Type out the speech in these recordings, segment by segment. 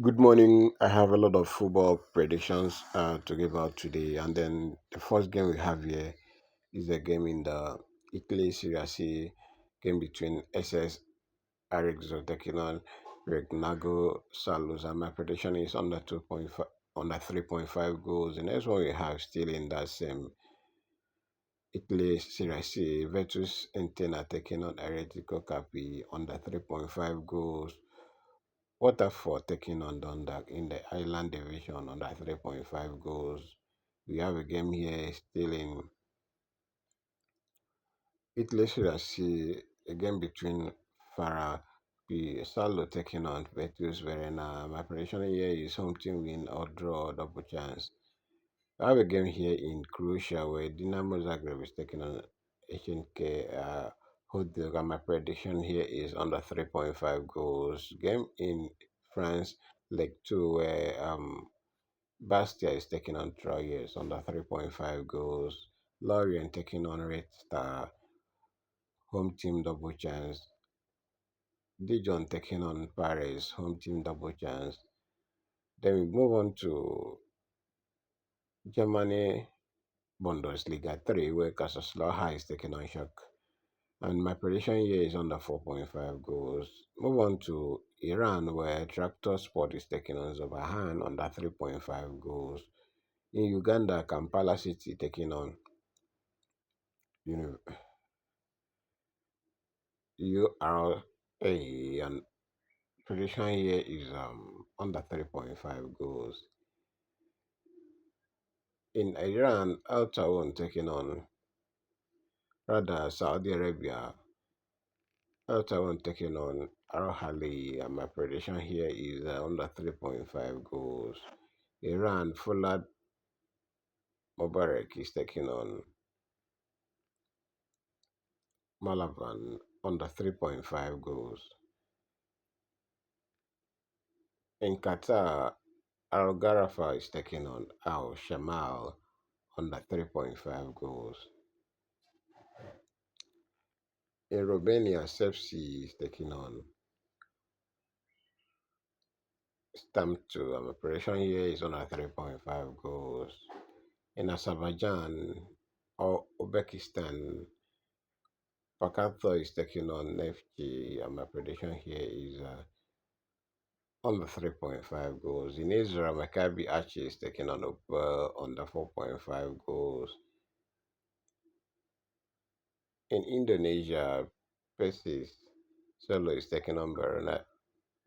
Good morning. I have a lot of football predictions to give out today. And then the first game we have here is a game in the Italy Serie C game between SS Arezzo taking on Regnago Salus. And my prediction is under 2.5, under 3.5 goals. The next one we have still in that same Italy Serie C, Virtus Entena taking on Heretico Capi under 3.5 goals. Waterford taking on Dundalk in the Island Division under 3.5 goals. We have a game here still in Italy Serie C, a game between Farah P. Salo taking on Betis Verena. My prediction here is home team win or draw or double chance. I have a game here in Croatia where Dinamo Zagreb is taking on HNK Hodega. My prediction here is under 3.5 goals. Game in France, League 2, where Bastia is taking on Troyes under 3.5 goals. Lorient taking on Red Star, home team double chance. Dijon taking on Paris, home team double chance. Then we move on to Germany Bundesliga 3, where Kaiserslautern is taking on Schalke. And my prediction here is under 4.5 goals. Move on to Iran, where Tractor Sport is taking on Zobahan under 3.5 goals. In Uganda, Kampala City taking on Uni- URA, and prediction here is under 3.5 goals. In Iran, Al Tawun taking on rather Saudi Arabia. Al Tawun taking on Al Ahly, and my prediction here is under 3.5 goals. Iran, Fulad Mubarak is taking on Malavan under 3.5 goals. In Qatar, Al Gharafa is taking on Al Shamal under 3.5 goals. In Romania, Sepsi is taking on Stamp 2. And my prediction here is under 3.5 goals. In Azerbaijan or Uzbekistan, Pakato is taking on Neftchi, and my prediction here is under 3.5 goals. In Israel, Maccabi Archie is taking on under 4.5 goals. In Indonesia, Persis Solo is taking on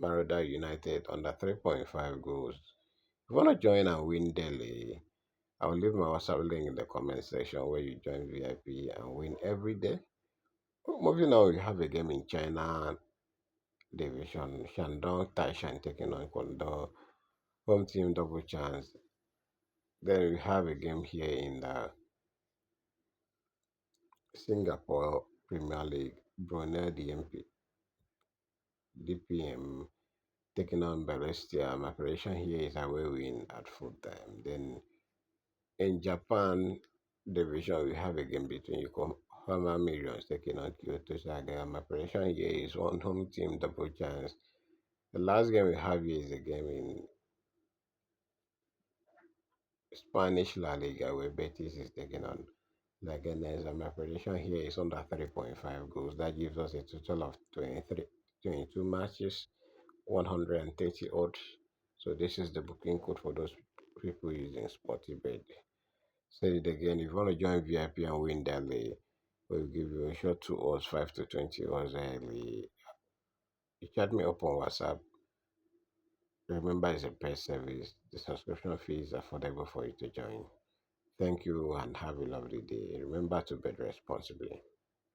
Maroda United under 3.5 goals. If you want to join and win daily, I'll leave my WhatsApp link in the comment section where you join VIP and win every day. Moving on, we have a game in China Division. Shandong Taishan taking on Kondo. Home team double chance. Then we have a game here in the Singapore Premier League. Brunei DPM taking on Balestia. My prediction here is away win at full time. Then in Japan Division, we have a game between Yokohama Millions taking on Kyoto Saga. My prediction here is one home team double chance. The last game we have here is a game in Spanish La Liga where Betis is taking on Leganes, and my prediction here is under 3.5 goals. That gives us a total of 22 matches, 130 odds. So this is the booking code for those people using Sportybet. Say it again, if you want to join VIP and win daily, we'll give you a short 2 odds, 5 to 20 odds early. You chat me up on WhatsApp. Remember, it's a paid service. The subscription fee is affordable for you to join. Thank you and have a lovely day. Remember to bet responsibly.